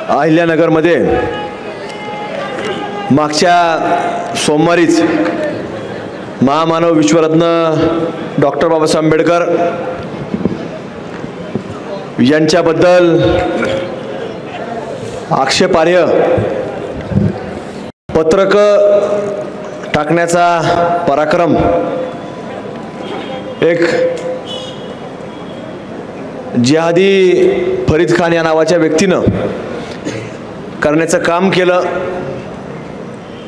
अहिल्यानगरमध्ये मागच्या सोमवारीच महामानव विश्वरत्न डॉक्टर बाबासाहेब आंबेडकर यांच्याबद्दल आक्षेपार्ह पत्रक टाकण्याचा पराक्रम एक जिहादी फरीद खान या नावाच्या व्यक्तीनं करण्याचं काम केलं.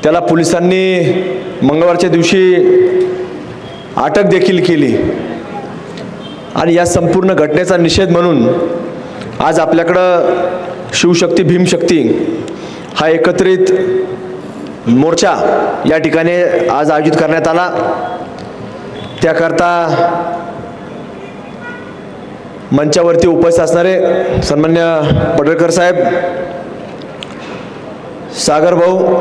त्याला पोलिसांनी मंगळवारच्या दिवशी अटक देखील केली आणि या संपूर्ण घटनेचा निषेध म्हणून आज आपल्याकडं शिवशक्ती भीमशक्ती हा एकत्रित मोर्चा या ठिकाणी आज आयोजित करण्यात आला. त्याकरता मंचावरती उपस्थित असणारे सन्मान्य पडळकर साहेब, सागर भाऊ,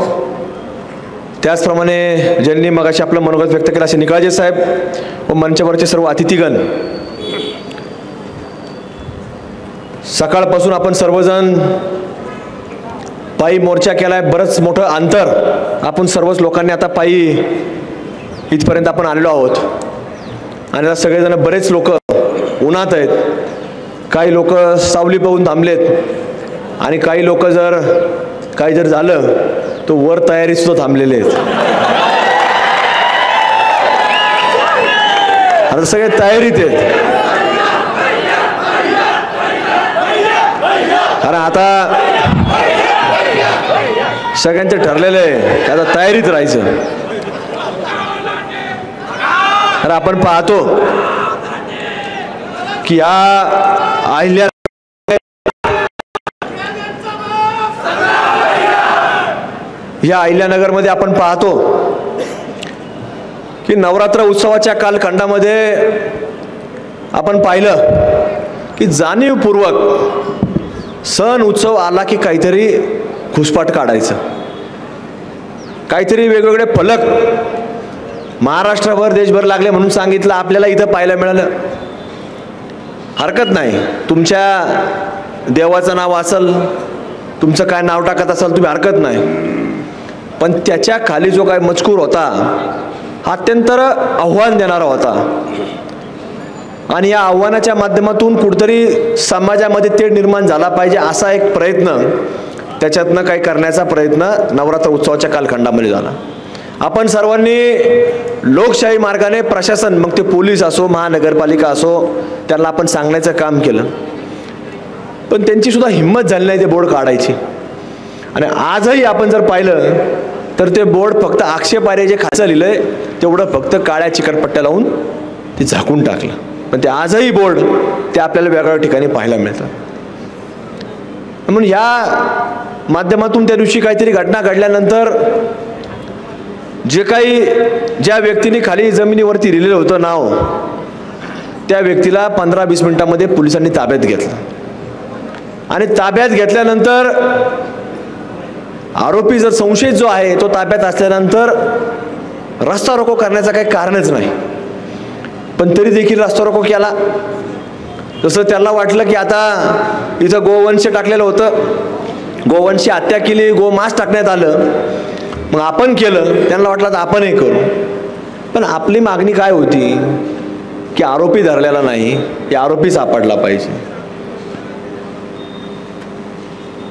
त्याचप्रमाणे ज्यांनी मगाशी आपलं मनोगत व्यक्त केलं असे निकाळजे साहेब व मंचावरचे सर्व अतिथीगण, सकाळपासून आपण सर्वजण पायी मोर्चा केलाय. बरंच मोठं अंतर आपण सर्वच लोकांनी आता पायी इथपर्यंत आपण आलेलो आहोत आणि आता सगळेजण बरेच लोक उन्हात आहेत. काही लोक सावली पाहून थांबलेत आणि काही लोक काही जर झालं तर वर तयारी सुद्धा थांबलेले आहेत. आता सगळे तयारीत आहेत, कारण आता सगळ्यांचं ठरलेलं आहे की आता तयारीत राहायचं. तर आपण पाहतो की या अहिल्यानगरमध्ये आपण पाहतो की नवरात्र उत्सवाच्या कालखंडामध्ये आपण पाहिलं की जाणीवपूर्वक सण उत्सव आला की काहीतरी घुसपाट काढायचं, काहीतरी वेगवेगळे फलक महाराष्ट्रभर देशभर लागले म्हणून सांगितलं. आपल्याला इथं पाहायला मिळालं. हरकत नाही, तुमच्या देवाचं नाव असेल, तुमचं काय नाव टाकत असाल तुम्ही, हरकत नाही. पण त्याच्या खाली जो काय मजकूर होता हा अत्यंत आव्हान देणारा होता आणि या आव्हानाच्या माध्यमातून कुठेतरी समाजामध्ये तेढ निर्माण झाला पाहिजे असा एक प्रयत्न, त्याच्यातनं काही करण्याचा प्रयत्न नवरात्र उत्सवाच्या कालखंडामध्ये झाला. आपण सर्वांनी लोकशाही मार्गाने प्रशासन, मग ते पोलीस असो महानगरपालिका असो, त्यांना आपण सांगण्याचं काम केलं. पण त्यांची सुद्धा हिंमत झाली नाही ते बोर्ड काढायची. आणि आजही आपण जर पाहिलं तर ते बोर्ड फक्त आक्षेपार्ह जे खाचं लिहिलंय तेवढं फक्त काळ्या चिकटपट्ट्या लावून ते झाकून टाकलं. पण ते आजही बोर्ड ते आपल्याला वेगवेगळ्या ठिकाणी पाहायला मिळतं. म्हणून या माध्यमातून त्या दिवशी काहीतरी घटना घडल्यानंतर ज्या व्यक्तीने खाली जमिनीवरती लिहिलेलं होतं नाव, त्या व्यक्तीला 15-20 मिनिटांमध्ये पोलिसांनी ताब्यात घेतलं. आणि ताब्यात घेतल्यानंतर आरोपी जर संशयित जो आहे तो ताब्यात असल्यानंतर रस्ता रोको करण्याचं काही कारणच नाही. पण तरी देखील रस्ता रोको केला. जसं त्याला वाटलं की आता इथं गोवंश टाकलेलं होतं, गोवंशी हत्या केली, गोमांस टाकण्यात आलं, मग आपण केलं. त्यांना वाटलं तर आपणही करू. पण आपली मागणी काय होती की आरोपी धरलेला नाही, की आरोपी सापडला पाहिजे.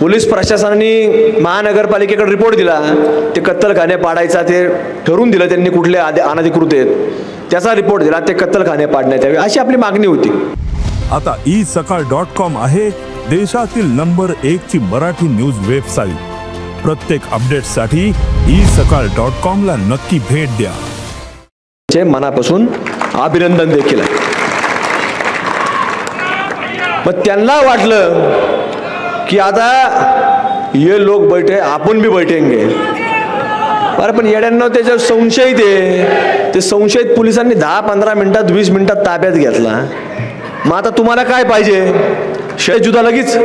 पोलीस प्रशासनाने महानगरपालिकेकडे रिपोर्ट दिला, ते कत्तलखाने पाडायचा ते ठरवून दिलं त्यांनी, कुठले अनधिकृत आहेत त्याचा रिपोर्ट दिला, ते कत्तलखाने पाडण्यात यावे अशी आपली मागणी होती. आता isakal.com आहे देशातील नंबर 1 ची मराठी न्यूज वेबसाईट. प्रत्येक अपडेटसाठी isakal.com ला नक्की भेट द्या. चे मनापासून अभिनंदन देखील आहे. मग त्यांना वाटलं की आता ये लोक बैठे, आपण भी बैठेंगे. अरे पण येड्यांना त्याच्या संशयित आहे, ते संशयित पोलिसांनी 10-15 मिनिटात 20 मिनिटात ताब्यात घेतला. मग आता तुम्हाला काय पाहिजे? शयजुदा लगेच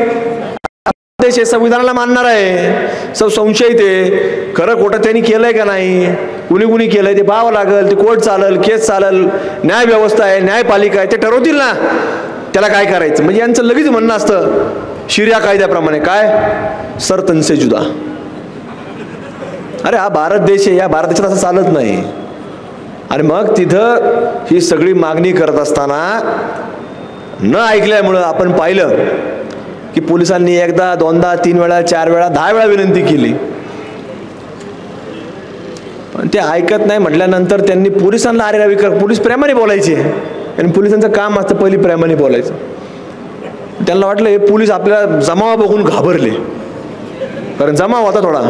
देश संविधानाला मानणार आहे, संशयित आहे, खरं खोटं त्यांनी केलंय का नाही, कुणी केलंय ते पाहावं लागेल. ते कोर्ट चालेल, केस चालेल, न्याय व्यवस्था आहे, न्यायपालिका आहे, ते ठरवतील ना त्याला काय करायचं. म्हणजे यांचं लगेच म्हणणं असतं शिर्या कायद्याप्रमाणे काय सर तनसे जुदा. अरे हा भारत देश आहे, या भारत देशात असं चालत नाही. आणि मग तिथं ही सगळी मागणी करत असताना न ऐकल्यामुळं आपण पाहिलं की पोलिसांनी एकदा, दोनदा, 3 वेळा, 4 वेळा, 10 वेळा विनंती केली, पण ते ऐकत नाही. म्हटल्यानंतर त्यांनी पोलिसांना अरेरावी कर. पोलीस प्रेमाने बोलायचे आणि पोलिसांचं काम असतं पहिली प्रेमाने बोलायचं. त्यांना वाटलं हे पोलीस आपल्याला जमावा बघून घाबरले, कारण जमाव होता थोडा,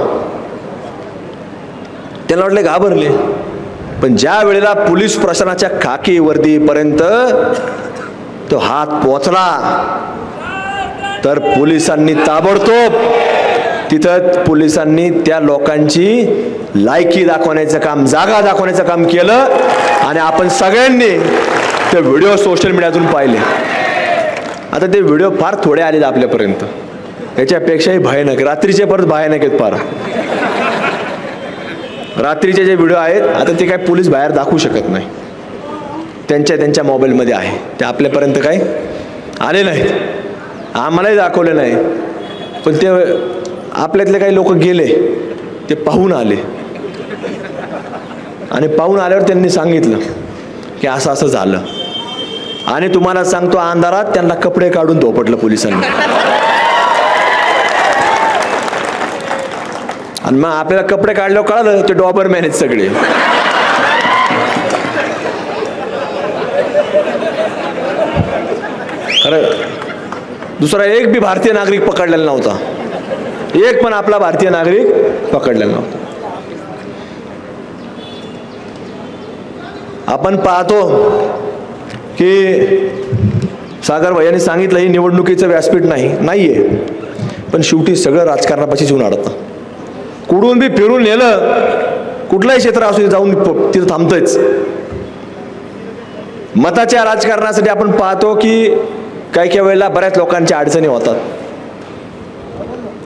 त्यांना वाटले घाबरले. पण ज्या वेळेला पोलीस प्रशासनाच्या खाकी वर्दीपर्यंत तो हात पोचला तर पोलिसांनी ताबडतोब तिथं पोलिसांनी त्या लोकांची लायकी दाखवण्याचं काम, जागा दाखवण्याचं काम केलं. आणि आपण सगळ्यांनी ते व्हिडिओ सोशल मीडियातून पाहिले. आता ते व्हिडिओ फार थोडे आलेत आपल्यापर्यंत, याच्यापेक्षाही भयानक, रात्रीचे परत भयानक आहेत फार. रात्रीचे जे व्हिडिओ आहेत आता ते काय पोलीस बाहेर दाखवू शकत नाही, त्यांच्या मोबाईलमध्ये आहे, ते आपल्यापर्यंत काय आले नाहीत, आम्हालाही दाखवले नाही. पण ते आपल्यातले काही लोक गेले, ते पाहून आले आणि पाहून आल्यावर त्यांनी सांगितलं की असं असं झालं. आणि तुम्हाला सांगतो, अंधारात त्यांना कपडे काढून धोपटलं पोलिसांनी. आणि मग आपल्याला कपडे काढल्यावर कळालं ते डॉबरमॅन आहेत सगळे. खरं दुसरा एक बी भारतीय नागरिक पकडलेला नव्हता, एक पण आपला भारतीय नागरिक पकडलेला नव्हता. आपण पाहतो की सागर भैयांनी सांगितलं ही निवडणुकीचं व्यासपीठ नाहीये, पण शेवटी सगळं राजकारणापाशीच येऊन अडतं. कुठून बी फिरून नेलं, कुठलंही क्षेत्र असू जाऊन तिथं थांबतंच. मताच्या राजकारणासाठी आपण पाहतो की काही वेळेला बऱ्याच लोकांच्या अडचणी होतात.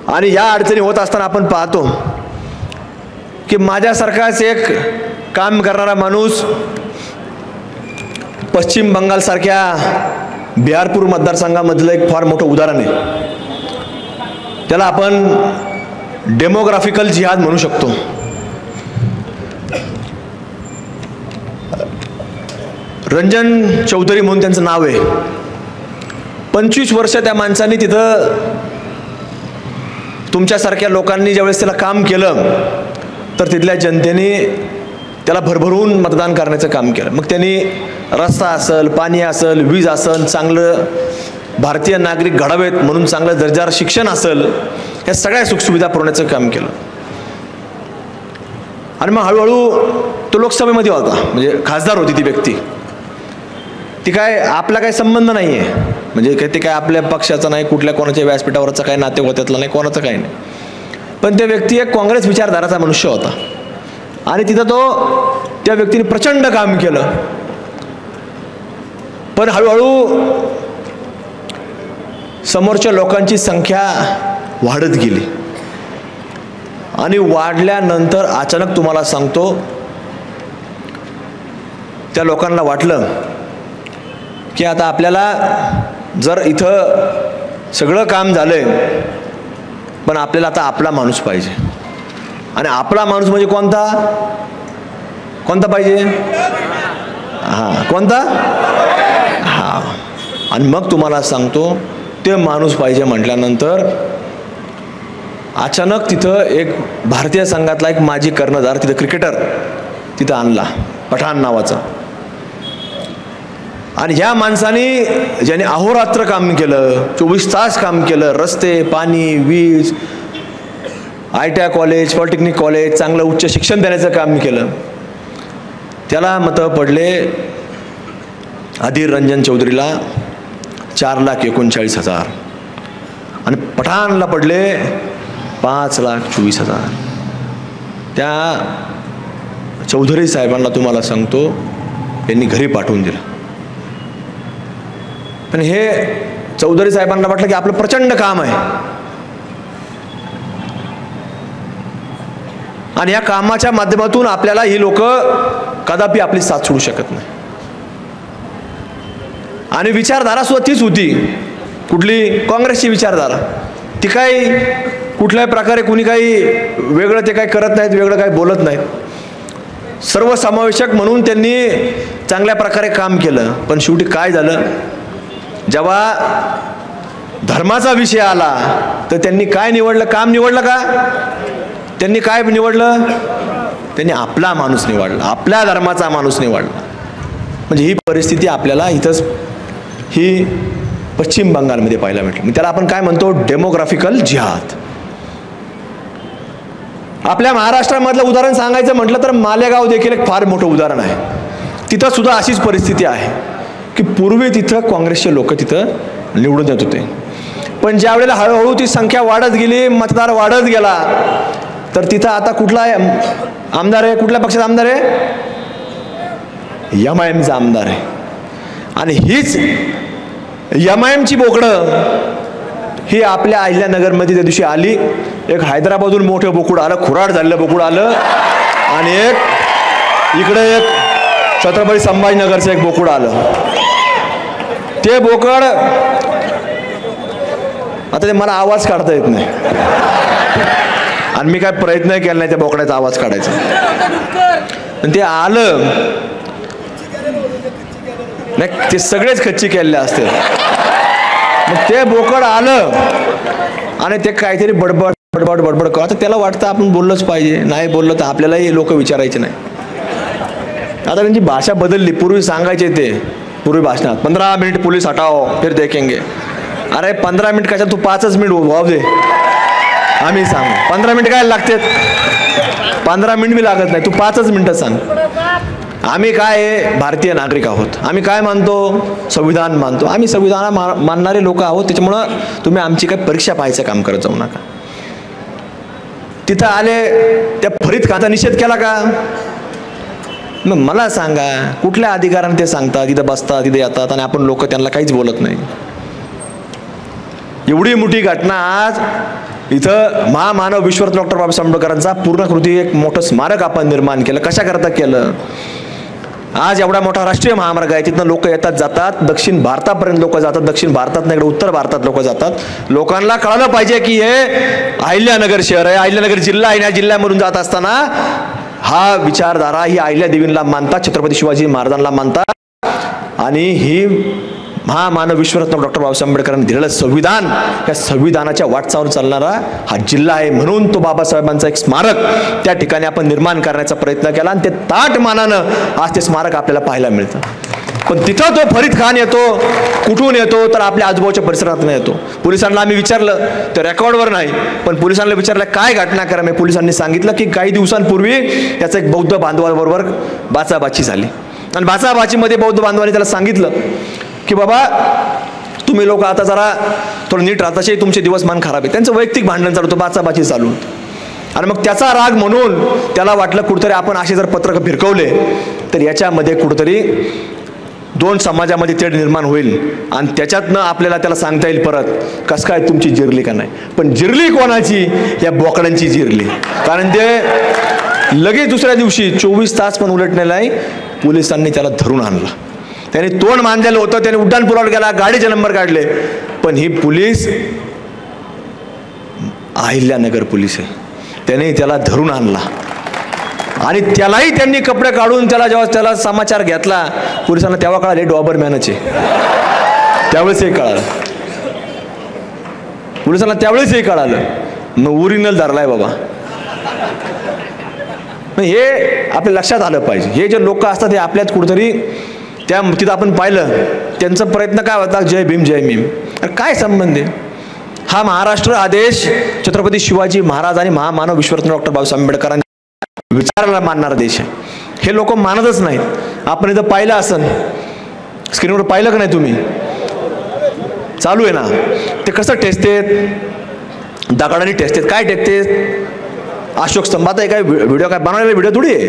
आणि या अडचणी होत असताना आपण पाहतो की माझ्यासारखाच एक काम करणारा माणूस पश्चिम बंगाल सारख्या बिहारपूर मतदारसंघामधलं एक फार मोठं उदाहरण आहे. त्याला आपण डेमोग्राफिकल जिहाद म्हणू शकतो. रंजन चौधरी म्हणून त्यांचं नाव आहे. 25 वर्ष त्या माणसाने तिथं तुमच्यासारख्या लोकांनी ज्यावेळेस त्याला काम केलं तर तिथल्या जनतेने त्याला भरभरून मतदान करण्याचं काम केलं. मग त्यांनी रस्ता असेल, पाणी असेल, वीज असेल, चांगलं भारतीय नागरिक घडावेत म्हणून चांगलं दर्जादार शिक्षण असेल, या सगळ्या सुखसुविधा पुरवण्याचं काम केलं. आणि मग हळूहळू तो लोकसभेमध्ये होता, म्हणजे खासदार होती ती व्यक्ती. ती काय आपला काही संबंध नाही आहे, म्हणजे ते काय आपल्या पक्षाचा नाही, कुठल्या कोणाच्या व्यासपीठावरचा काही नातेवाईकातला नाही, कोणाचं काही नाही. पण त्या व्यक्ती एक काँग्रेस विचारधाराचा मनुष्य होता आणि तिथं त्या व्यक्तीने प्रचंड काम केलं. पण हळूहळू समोरच्या लोकांची संख्या वाढत गेली आणि वाढल्यानंतर अचानक तुम्हाला सांगतो त्या लोकांना वाटलं की आता आपल्याला जर इथं सगळं काम झालंय पण आपल्याला आता आपला माणूस पाहिजे. आणि आपला माणूस म्हणजे कोणता पाहिजे? कोणता? आणि मग तुम्हाला सांगतो ते माणूस पाहिजे म्हटल्यानंतर अचानक तिथं एक भारतीय संघातला एक माजी कर्णधार, तिथं क्रिकेटर तिथं आणला, पठाण नावाचा. आणि ह्या माणसाने ज्याने अहोरात्र काम केलं, 24 तास काम केलं, रस्ते, पाणी, वीज, ITI कॉलेज, पॉलिटेक्निक कॉलेज, चांगलं उच्च शिक्षण देण्याचं काम केलं, त्याला मतं पडले अधीर रंजन चौधरीला 4,39,000 आणि पठाणला पडले 5,24,000. त्या चौधरी साहेबांना तुम्हाला सांगतो यांनी घरी पाठवून दिलं. पण हे चौधरी साहेबांना वाटलं की आपलं प्रचंड काम आहे आणि या कामाच्या माध्यमातून आपल्याला ही लोक कदापि आपली साथ सोडू शकत नाही. आणि विचारधारा सुद्धा तीच होती कुठली काँग्रेसची विचारधारा, ती काही कुठल्याही प्रकारे कुणी काही वेगळं ते काही करत नाहीत, वेगळं काही बोलत नाहीत. सर्वसमावेशक म्हणून त्यांनी चांगल्या प्रकारे काम केलं. पण शेवटी काय झालं, जेव्हा धर्माचा विषय आला तर त्यांनी काय निवडलं, काम निवडलं का? त्यांनी काय निवडलं? त्यांनी आपला माणूस निवडला, आपल्या धर्माचा माणूस निवडला. म्हणजे ही परिस्थिती आपल्याला इथंच ही पश्चिम बंगालमध्ये पाहायला मिळते. त्याला आपण काय म्हणतो, डेमोग्राफिकल जिहाद. आपल्या महाराष्ट्रामधलं उदाहरण सांगायचं म्हटलं तर मालेगाव देखील एक फार मोठं उदाहरण आहे. तिथं सुद्धा अशीच परिस्थिती आहे की पूर्वी तिथं काँग्रेसचे लोक तिथं निवडून येत होते, पण ज्या वेळेला हळूहळू ती संख्या वाढत गेली, मतदार वाढत गेला, तर तिथं आता कुठला आमदार आहे, कुठल्या पक्षाचा आमदार आहे? MIMचा आमदार आहे. आणि हीच MIMची बोकडं ही आपल्या अहिल्यानगरमध्ये त्या दिवशी आली. एक हैदराबादहून मोठं बोकुड आलं, खुराड झालेलं बोकुड आलं, आणि एक इकडे एक छत्रपती संभाजीनगरचं एक बोकुड आलं. ते बोकड आता ते मला आवाज काढता येत नाही, आणि मी काय प्रयत्न केला नाही त्या बोकड्याचा आवाज काढायचा. पण ते आलं नाही, ते सगळेच खच्ची केलेले असते. मग ते बोकड आलं आणि ते काहीतरी बडबड बडबड बडबड कर. आता त्याला वाटतं आपण बोललंच पाहिजे, नाही बोललं तर आपल्यालाही लोक विचारायचे नाही. आता त्यांची भाषा बदलली. पूर्वी सांगायचे ते, पूर्वी भाषणात 15 मिनिट पोलीस हटाओ फिर देखेंगे. अरे 15 मिनिट कशा, तू 5च मिनिट वाव दे, आम्ही सांगू. 15 मिनिट काय लागतात? 15 मिनिट बी लागत नाही, तू 5च मिनिटं सांग. आम्ही काय भारतीय नागरिक आहोत, आम्ही काय मानतो? संविधान मानतो. आम्ही संविधान मानणारे लोक आहोत. त्याच्यामुळं तुम्ही आमची काय परीक्षा पाहायचं काम करत जाऊ नका. तिथं आले, त्या फरीद खानचा निषेध केला का? मग मला सांगा, कुठल्या अधिकाराने ते सांगतात, तिथं बसतात, तिथे येतात, आणि आपण लोक त्यांना काहीच बोलत नाही. एवढी मोठी घटना आज इथं महामानव विश्वरत्न डॉक्टर बाबासाहेब आंबेडकरांचा पूर्णाकृती एक मोठं स्मारक आपण निर्माण केलं. कशाकरता केलं? आज एवढा मोठा राष्ट्रीय महामार्ग आहे, तिथनं लोक येतात जातात, दक्षिण भारतापर्यंत लोक जातात, दक्षिण भारतात नाही, इकडे उत्तर भारतात लोक जातात. लोकांना कळलं पाहिजे की हे अहिल्यानगर शहर आहे, अहिल्यानगर जिल्हा आहे. या जिल्ह्यामधून जात असताना हा विचारधारा ही अहिल्यादेवींना मानतात, छत्रपती शिवाजी महाराजांना मानतात, आणि ही महामानव विश्वरत्न डॉक्टर बाबासाहेब आंबेडकरांनी दिलेलं संविधान, या संविधानाच्या वाटचालीवर चालणारा हा जिल्हा आहे. म्हणून तो बाबासाहेबांचा एक स्मारक त्या ठिकाणी आपण निर्माण करण्याचा प्रयत्न केला, आणि ते ताट मानानं आज ते स्मारक आपल्याला पाहायला मिळतं. पण तिथं तो फरीद खान येतो, कुठून येतो? तर आपल्या आजूबाजूच्या परिसरातून येतो. पोलिसांना आम्ही विचारलं, तर रेकॉर्डवर नाही, पण पोलिसांना विचारलं काय घटनाक्रम आहे. पोलिसांनी सांगितलं की काही दिवसांपूर्वी त्याचं एक बौद्ध बांधवाबरोबर बाचाबाची झाली, आणि बाचाबाचीमध्ये बौद्ध बांधवांनी त्याला सांगितलं की बाबा तुम्ही लोक आता जरा थोडं नीट राहा, तसे तुमचे दिवस मान खराब आहे. त्यांचं वैयक्तिक भांडण चालू होतं, बाचाबाची चालू. आणि मग त्याचा राग म्हणून त्याला वाटलं कुठेतरी आपण असे जर पत्रक भिरकवले तर याच्यामध्ये कुठेतरी दोन समाजामध्ये तेढ निर्माण होईल, आणि त्याच्यातनं आपल्याला त्याला सांगता येईल परत कसं काय तुमची जिरली का नाही. पण जिरली कोणाची? या बोकडांची जिरली. कारण ते लगेच दुसऱ्या दिवशी 24 तास पण उलटले नाही, पोलिसांनी त्याला धरून आणलं. त्याने तोंड मांजलेलं होतं, त्याने उड्डाण पुलावर गेला, गाडीचे नंबर काढले, पण ही पोलीस अहिल्यानगर पोलीस आहे. त्याने त्याला धरून आणला, आणि त्यालाही त्यांनी कपडे काढून जेव्हा त्याला समाचार घेतला पोलिसांना, तेव्हा कळाले डॉबरमॅनच आहे. त्यावेळेस हे कळालं पोलिसांना, त्यावेळेस हे कळालं. मग ओरिजिनल धरलाय बाबा. हे आपल्या लक्षात आलं पाहिजे. हे जे लोक असतात हे आपल्यात कुठेतरी त्या तिथं आपण पाहिलं त्यांचा प्रयत्न काय होता, जय भीम जय भीम. काय संबंध आहे? हा महाराष्ट्र हा देश छत्रपती शिवाजी महाराज आणि महामानव विश्वरत्न डॉक्टर बाबासाहेब आंबेडकरांनी विचाराला मानणारा देश आहे. हे लोक मानतच नाहीत. आपण इथं पाहिलं असन, स्क्रीनवर पाहिलं का नाही तुम्ही? चालू आहे ना, ते कसं ठेचतेत, दगडाने ठेचतेत. काय टेकतेत? अशोक स्तंभात आहे. काय व्हिडिओ काय बनवलेला व्हिडिओ थोडी आहे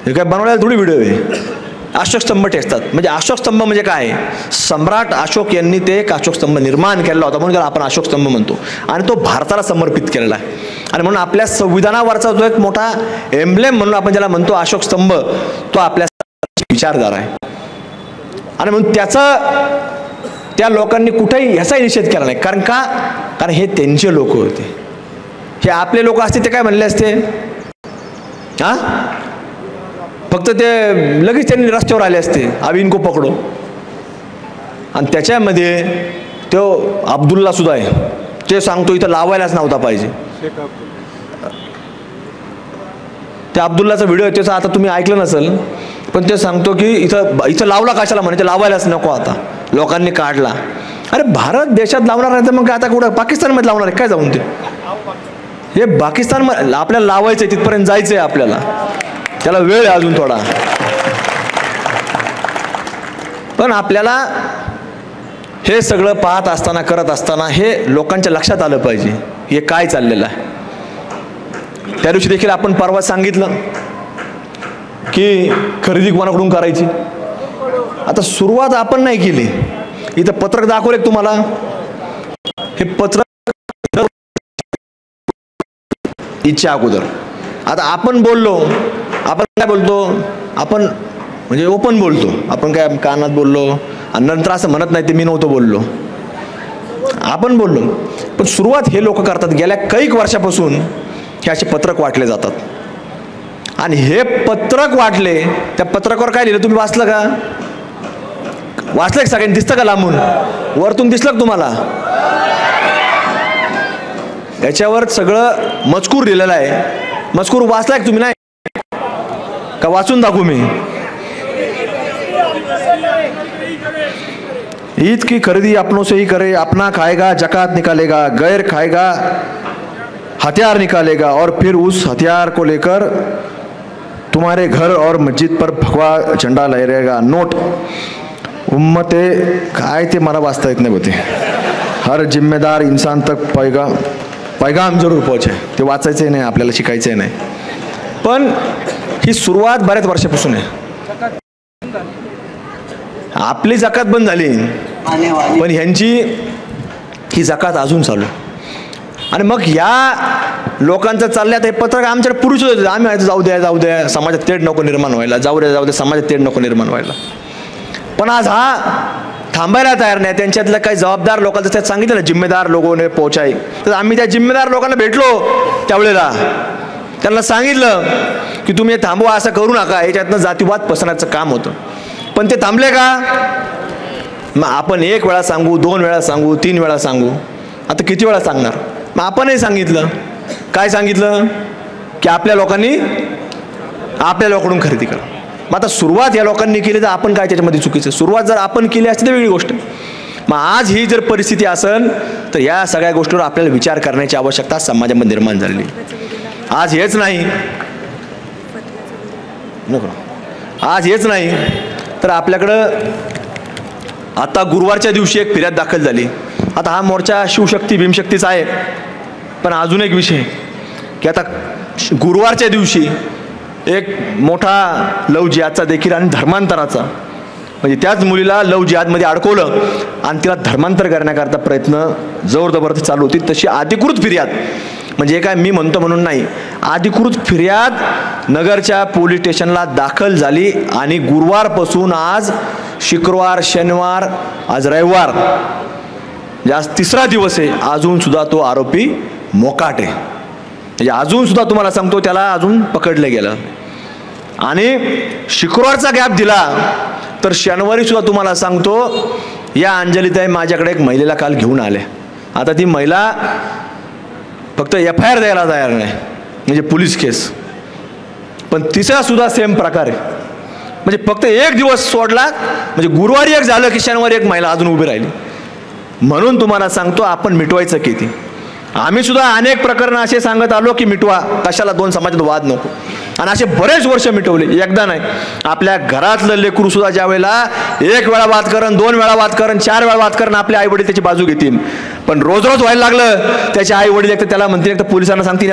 हे, काय बनवलेला थोडी व्हिडिओ आहे. अशोक स्तंभ ठेचतात. म्हणजे अशोक स्तंभ म्हणजे काय? सम्राट अशोक यांनी ते एक अशोक स्तंभ निर्माण केलेला होता, म्हणून त्याला आपण अशोक स्तंभ म्हणतो, आणि तो भारताला समर्पित केलेला आहे. आणि म्हणून आपल्या संविधानावरचा जो एक मोठा एम्ब्लेम म्हणून आपण ज्याला म्हणतो अशोक स्तंभ, तो आपल्या विचारधारा आहे. आणि म्हणून त्याचं त्या लोकांनी कुठेही ह्याचाही निषेध केला नाही. कारण हे त्यांचे लोक होते. हे आपले लोक असते ते काय म्हणले असते, हा फक्त ते लगेच त्यांनी रस्त्यावर आले असते, अब इनको पकडो. आणि त्याच्यामध्ये तो अब्दुल्ला सुद्धा आहे, ते सांगतो इथं लावायलाच नव्हता पाहिजे. त्या अब्दुल्लाचा व्हिडिओ आहे, त्याचा आता तुम्ही ऐकलं नसेल, पण ते सांगतो की इथं लावला कशाला, म्हणे ते लावायलाच नको, आता लोकांनी काढला. अरे भारत देशात लावणार नाही तर मग आता कुठं पाकिस्तानमध्ये लावणार आहे काय जाऊन ते? हे पाकिस्तान आपल्याला लावायचं आहे, तिथपर्यंत जायचं आहे आपल्याला, त्याला वेळ आहे अजून थोडा. पण आपल्याला हे सगळं पाहत असताना करत असताना हे लोकांच्या लक्षात आलं पाहिजे हे काय चाललेलं आहे. त्या दिवशी देखील आपण परवा सांगितलं की खरेदी कोणाकडून करायची. आता सुरुवात आपण नाही केली. इथं पत्रक दाखवले तुम्हाला, हे पत्रक इच्छा अगोदर. आता आपण बोललो, आपण काय बोलतो, आपण म्हणजे ओपन बोलतो, आपण काय कानात बोललो आणि नंतर असं म्हणत नाही ते मी नव्हतं बोललो, आपण बोललो. पण सुरुवात हे लोक करतात. गेल्या कैक वर्षापासून हे असे पत्रक वाटले जातात. आणि हे पत्रक वाटले, त्या पत्रकावर काय लिहिलं तुम्ही वाचलं का? वाचलं का सगळ्यांनी? दिसतं का लांबून? वरतून दिसलं का तुम्हाला? याच्यावर सगळं मजकूर लिहिलेला आहे. मजकूर वाचलाय का तुम्ही? नाही का वाचून दाखवू मी? ईद की खरीदी अपनों से ही करे, अपना खाएगा जकात निकालेगा, गैर खाएगा हथियार निकालेगा और फिर उस हथियार को लेकर तुम्हारे घर और मस्जिद पर भगवा झंडा लहराएगा. नोट उम्मते काय ते मला वाचता येत नाही होते. हर जिम्मेदार इंसान तक पैगाम जरूर पोहोचे. ते वाचायचंही नाही आपल्याला, शिकायचंही नाही. पण ही सुरुवात बऱ्याच वर्षापासून आहे. आपली जकात बंद झाली पण ह्यांची ही जकात अजून चालू. आणि मग या लोकांचं चालल्यात हे पत्रक आमच्याकडे पुरुष होते, आम्ही जाऊ द्या समाजात तेढ नको निर्माण व्हायला, जाऊ द्या समाजात तेढ नको निर्माण व्हायला. पण आज हा थांबायला तयार नाही. त्यांच्यातल्या काही जबाबदार लोकांचं त्यात सांगितलं ना, जिम्मेदार लोगोने पोहोचाय. तर आम्ही त्या जिम्मेदार लोकांना भेटलो त्यावेळेला, त्यांना सांगितलं की तुम्ही हे थांबवा, असं करू नका, याच्यातनं जातीवाद पसरण्याचं काम होतं. पण ते थांबले का? मग आपण 1 वेळा सांगू, 2 वेळा सांगू, 3 वेळा सांगू, आता किती वेळा सांगणार? मग आपणही सांगितलं. काय सांगितलं? की आपल्या लोकांनी आपल्या लोकांकडून खरेदी करा. मग आता सुरुवात या लोकांनी केली तर आपण काय त्याच्यामध्ये चुकीचं? सुरुवात जर आपण केली असती तर वेगळी गोष्ट. मग आज ही जर परिस्थिती असेल तर या सगळ्या गोष्टीवर आपल्याला विचार करण्याची आवश्यकता समाजामध्ये निर्माण झालेली. आज हेच नाही तर आपल्याकडं आता गुरुवारच्या दिवशी एक फिर्याद दाखल झाली. आता हा मोर्चा शिवशक्ती भीमशक्तीचा आहे, पण अजून एक विषय की आता गुरुवारच्या दिवशी एक मोठा लव जिहादचा देखील आणि धर्मांतराचा, म्हणजे त्याच मुलीला लव जिहादमध्ये अडकवलं आणि तिला धर्मांतर करण्याकरता प्रयत्न जबरदस्ती चालू होती. तशी अधिकृत फिर्याद, म्हणजे काय मी म्हणतो म्हणून नाही, अधिकृत फिर्याद नगरच्या पोलीस स्टेशनला दाखल झाली. आणि गुरुवारपासून आज शुक्रवार, शनिवार, आज रविवार, आज 3रा दिवस आहे, अजून सुद्धा तो आरोपी मोकाट आहे. म्हणजे अजून सुद्धा तुम्हाला सांगतो त्याला अजून पकडलं गेलं. आणि शुक्रवारचा गॅप दिला तर शनिवारी सुद्धा तुम्हाला सांगतो या अंजलीताई माझ्याकडे एक महिलेला काल घेऊन आले. आता ती महिला फक्त FIR द्यायला तयार नाही, म्हणजे पोलीस केस. पण तिसरा सुद्धा सेम प्रकार आहे. म्हणजे फक्त 1 दिवस सोडला, म्हणजे गुरुवारी एक झालं की शनिवारी एक महिला अजून उभी राहिली. म्हणून तुम्हाला सांगतो आपण मिटवायचं किती. आम्ही सुद्धा अनेक प्रकरण असे सांगत आलो की मिटवा, कशाला 2 समाजात वाद नको. आणि असे बरेच वर्ष मिटवले, एकदा नाही. आपल्या घरातलं लेकरू सुद्धा ज्या वेळेला 1 वेळा वाद करण, 2 वेळा वाद करण, 4 वेळा वाद करण, आपले आई वडील त्याची बाजू घेतील. पण रोज व्हायला लागलं, त्याचे आई वडील एक तर त्याला म्हणतील, एक तर पोलिसांना सांगतील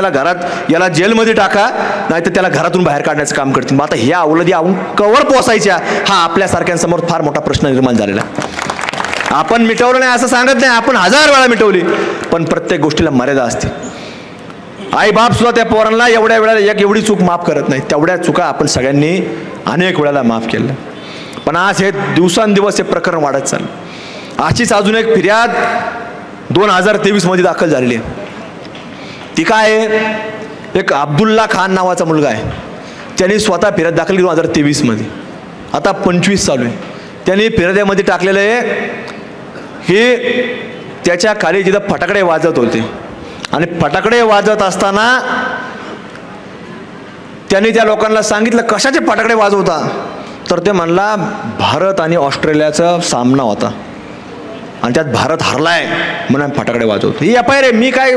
याला जेलमध्ये टाका, नाही तर त्याला घरातून बाहेर काढण्याचं काम करतील. मग आता ह्या अवलदी कवर पोसायच्या, हा आपल्यासारख्यांसमोर फार मोठा प्रश्न निर्माण झालेला. आपण मिटवलं नाही असं सांगत नाही, आपण 1000 वेळा मिटवली, पण प्रत्येक गोष्टीला मर्यादा असते. आई बाप सुद्धा त्या पोरांना एवढ्या वेळेला एवढी चूक माफ करत नाही, तेवढ्या चुका आपण सगळ्यांनी अनेक वेळेला माफ केल्या. पण आज हे दिवसांदिवस हे प्रकरण वाढत चाललं. अशीच अजून एक फिर्याद 2023 मध्ये दाखल झालेली आहे. ती काय आहे, एक अब्दुल्ला खान नावाचा मुलगा आहे, त्यांनी स्वतः फिर्याद दाखल केली 2023 मध्ये. आता 25 चालू आहे. त्यांनी फिर्यादेमध्ये टाकलेलं आहे की त्याच्या खाली जिथं फटाकडे वाजत होते आणि फटाकडे वाजत असताना त्यांनी त्या लोकांना सांगितलं कशाचे फटाकडे वाजवता, तर ते म्हणला भारत आणि ऑस्ट्रेलियाचा सामना होता आणि त्यात भारत हरलाय म्हणून फटाकडे वाजवतो. ही एफ आय आर आहे. मी काय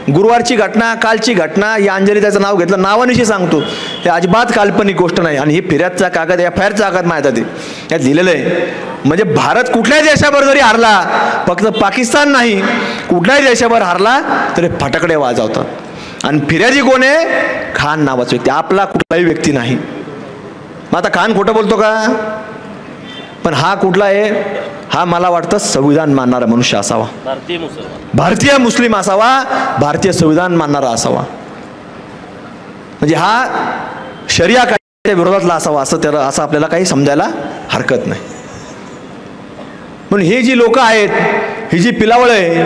गुरुवारची घटना, कालची घटना, या अंजली त्याचं नाव घेतलं, नावानिशी सांगतो. हे अजिबात काल्पनिक गोष्ट नाही. आणि ही फिर्यादचा कागद, एफ आय आरचा कागद माहिती आहे, त्यात लिहिलेलं आहे. म्हणजे भारत कुठल्याही देशावर जरी हरला, फक्त पाकिस्तान नाही, कुठल्याही देशावर हरला तरी फटाकडे वाजवतात. आणि फिर्यादी कोण आहे? खान नावाचा व्यक्ती, आपला कुठलाही व्यक्ती नाही. मग आता खान खोटं बोलतो का? पण हा कुठला आहे? हा मला वाटतं संविधान मानणारा मनुष्य असावा, भारतीय मुस्लिम असावा, भारतीय संविधान मानणारा असावा. म्हणजे हा शरिया कायद्याच्या विरोधातला असावा असं आपल्याला काही समजायला हरकत नाही. म्हणून हे जी लोक आहेत, ही जी पिलावळ आहे,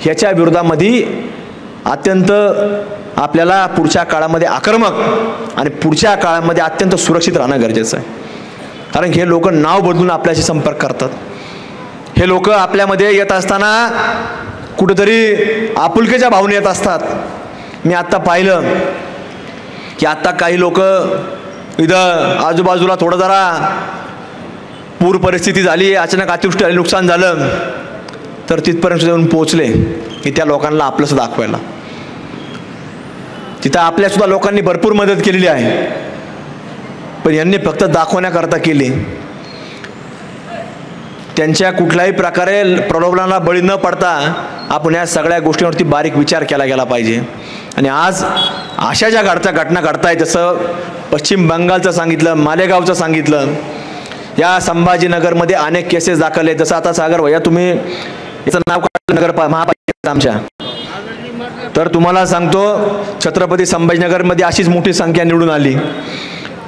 ह्याच्या विरोधामध्ये अत्यंत आपल्याला पुढच्या काळामध्ये आक्रमक आणि पुढच्या काळामध्ये अत्यंत सुरक्षित राहणं गरजेचं आहे. कारण हे लोक नाव बदलून आपल्याशी संपर्क करतात. हे लोक आपल्यामध्ये येत असताना कुठेतरी आपुलकीच्या भावने येत असतात. मी आत्ता पाहिलं की आत्ता काही लोक इथं आजूबाजूला थोडं जरा पूर परिस्थिती झाली, अचानक अतिवृष्टी आली, नुकसान झालं, तर तिथपर्यंत येऊन पोहोचले की त्या लोकांना आपलंसं दाखवायला. तिथं आपल्यासुद्धा लोकांनी भरपूर मदत केलेली आहे, पण यांनी फक्त दाखवण्याकरता केली. त्यांच्या कुठल्याही प्रकारे प्रलोभनाला बळी न पडता आपण या सगळ्या गोष्टींवरती बारीक विचार केला गेला पाहिजे. आणि आज अशा ज्या घटना घडतायत, जसं पश्चिम बंगालचं सांगितलं, मालेगावचं सांगितलं, या संभाजीनगरमध्ये अनेक केसेस दाखल आहेत. जसं आता सागर भैया तुम्ही याचं नाव काढलं नगर महापालिकेत आमच्या, तर तुम्हाला सांगतो छत्रपती संभाजीनगरमध्ये अशीच मोठी संख्या निवडून आली.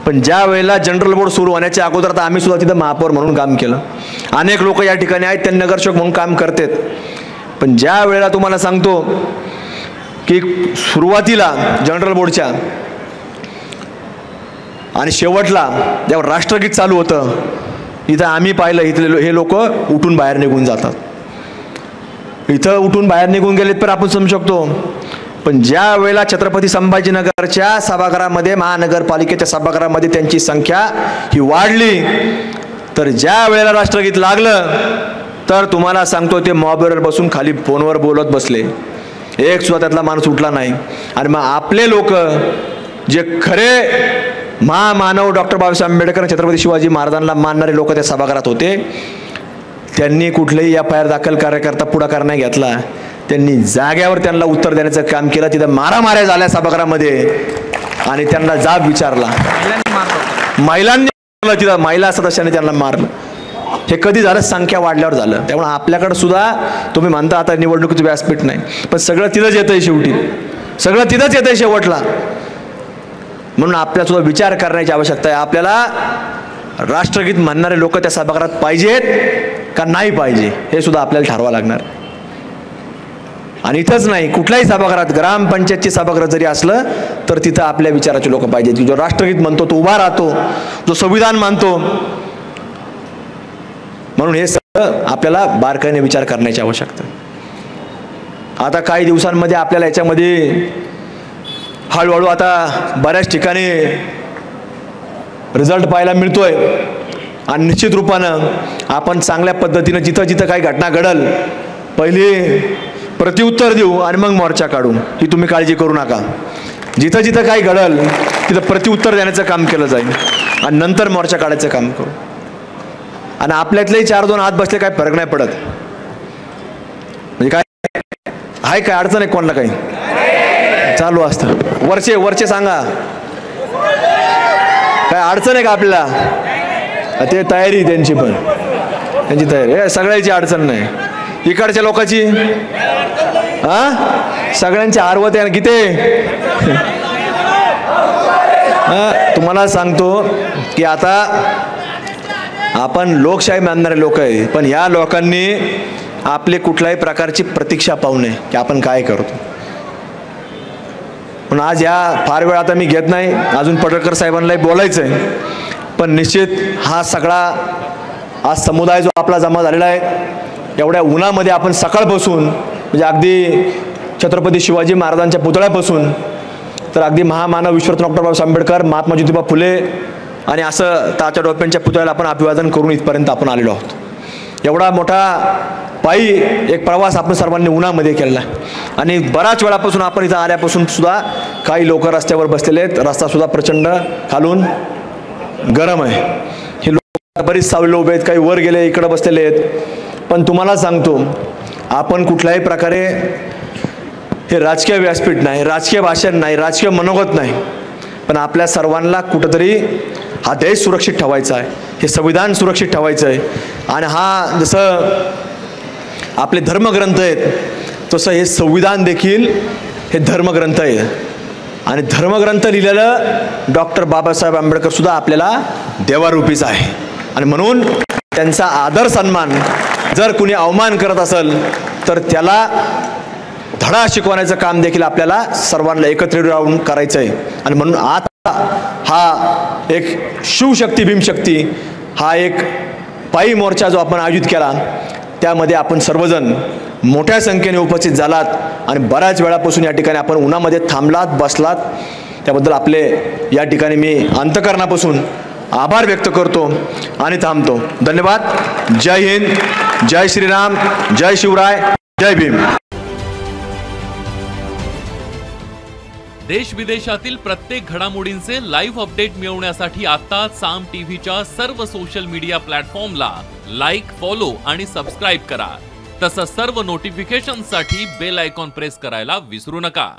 पण ज्या वेळेला जनरल बोर्ड सुरू होण्याच्या अगोदर तर आम्ही सुद्धा तिथं महापौर म्हणून काम केलं. अनेक लोक या ठिकाणी आहेत, ते नगरसेवक म्हणून काम करतात. पण ज्या वेळेला तुम्हाला सांगतो की सुरुवातीला जनरल बोर्डच्या आणि शेवटला जेव्हा राष्ट्रगीत चालू होतं, इथं आम्ही पाहिलं इथले हे लोक उठून बाहेर निघून जातात. इथं उठून बाहेर निघून गेलेत तर आपण समजू शकतो. पण ज्या वेळेला छत्रपती संभाजीनगरच्या सभागृहामध्ये, महानगरपालिकेच्या सभागृहामध्ये त्यांची संख्या ही वाढली, तर ज्या वेळेला राष्ट्रगीत लागलं तर तुम्हाला सांगतो ते मॉबवर बसून खाली फोनवर बोलत बसले. एक सुद्धा त्यातला माणूस उठला नाही. आणि मग आपले लोक जे खरे महामानव डॉक्टर बाबासाहेब आंबेडकर, छत्रपती शिवाजी महाराजांना मानणारे लोक त्या सभागृहात होते, त्यांनी कुठलेही एफ आय आर दाखल करता पुढाकार नाही घेतला. त्यांनी जाग्यावर त्यांना उत्तर देण्याचं काम केलं. तिथं मारामाऱ्या झाल्या सभागृहामध्ये आणि त्यांना जाब विचारला. महिलांनी तिथं महिला सदस्यांनी त्यांना मारलं. हे कधी झालं? संख्या वाढल्यावर झालं. त्यामुळे आपल्याकडे सुद्धा तुम्ही म्हणता आता निवडणुकीचं व्यासपीठ नाही, पण सगळं तिथंच येतंय शेवटी, सगळं तिथंच येतंय शेवटला. म्हणून आपल्याला सुद्धा विचार करण्याची आवश्यकता आहे. आपल्याला राष्ट्रगीत म्हणणारे लोक त्या सभागृहात पाहिजेत का नाही पाहिजे हे सुद्धा आपल्याला ठरवावं लागणार. आणि इथंच नाही, कुठल्याही सभागृहात, ग्रामपंचायतची सभागृह जरी असलं तर तिथं आपल्या विचाराचे लोक पाहिजेत. जो राष्ट्रगीत म्हणतो तो उभा राहतो, जो संविधान मानतो. म्हणून हे सगळं आपल्याला बारकाईने विचार करण्याची आवश्यकता आहे. आता काही दिवसांमध्ये आपल्याला याच्यामध्ये हळूहळू आता बऱ्याच ठिकाणी रिझल्ट पाहायला मिळतोय. आणि निश्चित रूपानं आपण चांगल्या पद्धतीनं जिथं जिथं काही घटना घडल, पहिली प्रत्युत्तर देऊ आणि मग मोर्चा काढू, ही तुम्ही काळजी करू नका. जिथं जिथं काही घडल तिथं प्रत्युत्तर देण्याचं काम केलं जाईल आणि नंतर मोर्चा काढायचं काम करू. आणि आपल्यातलेही 4-2 हात बसले काय फरक नाही पडत. म्हणजे काय आहे, काय अडचण आहे कोणाला? काही चालू असतं. वरचे सांगा, काय अडचण आहे का आपल्याला? ते तयारी त्यांची, पण त्यांची तयारी, सगळ्याची अडचण नाही. इकडच्या लोकांची सगळ्यांची आरवत आहे किती. तुम्हाला सांगतो की आता आपण लोकशाही मानणारे लोक आहे, पण या लोकांनी आपले कुठल्याही प्रकारची प्रतीक्षा पाहू नये की आपण काय करतो. पण आज या फार वेळ आता मी घेत नाही, अजून पडळकर साहेबांनाही बोलायचं आहे. पण निश्चित हा सगळा आज समुदाय जो आपला जमा झालेला आहे, एवढ्या उन्हामध्ये आपण सकाळपासून म्हणजे अगदी छत्रपती शिवाजी महाराजांच्या पुतळ्यापासून तर अगदी महामानव विश्वरत्न डॉक्टर बाबासाहेब आंबेडकर, महात्मा ज्योतिबा फुले आणि असं तात्या टोपेंच्या पुतळ्याला आपण अभिवादन करून इथपर्यंत आपण आलेलो आहोत. एवढा मोठा पायी एक प्रवास आपण सर्वांनी उन्हामध्ये केलेला आहे आणि बऱ्याच वेळापासून आपण इथं आल्यापासून सुद्धा काही लोक रस्त्यावर बसलेले आहेत. रस्तासुद्धा प्रचंड खालून गरम आहे. हे लोक बरीच सावलेले उभे आहेत, काही वर गेले, इकडं बसलेले आहेत. पण तुम्हाला सांगतो, आपण कुठल्याही प्रकारे हे राजकीय व्यासपीठ नाही, राजकीय भाषण नाही, राजकीय मनोगत नाही, पण आपल्या सर्वांना कुठंतरी हा देश सुरक्षित ठेवायचा आहे, हे संविधान सुरक्षित ठेवायचं आहे. आणि हा जसं आपले धर्मग्रंथ आहेत तसं हे संविधान देखील हे धर्मग्रंथ आहे. आणि धर्मग्रंथ लिहिलेलं डॉक्टर बाबासाहेब आंबेडकर सुद्धा आपल्याला देवारूपीच आहे. आणि म्हणून त्यांचा आदर सन्मान जर कुणी अवमान करत असेल तर त्याला धडा शिकवण्याचं काम देखील आपल्याला सर्वांना एकत्रित राहून करायचं आहे. आणि म्हणून आता हा एक शिवशक्ती भीमशक्ती हा एक पायी मोर्चा जो आपण आयोजित केला, त्यामध्ये आपण सर्वजण मोठ्या संख्येने उपस्थित झालात आणि बऱ्याच वेळापासून या ठिकाणी आपण उन्हामध्ये थांबलात, बसलात, त्याबद्दल आपले या ठिकाणी मी अंतःकरणापासून आभार व्यक्त करतो आणि थांबतो. धन्यवाद. जय हिंद, जय श्रीराम, जय शिवराय, जय भीम. देश विदेशातील प्रत्येक घडामोडींचे लाईव्ह अपडेट मिळवण्यासाठी आता साम टीव्हीच्या सर्व सोशल मीडिया प्लॅटफॉर्मला लाईक, फॉलो आणि सबस्क्राईब करा. तसंच सर्व नोटिफिकेशनसाठी बेल आयकॉन प्रेस करायला विसरू नका.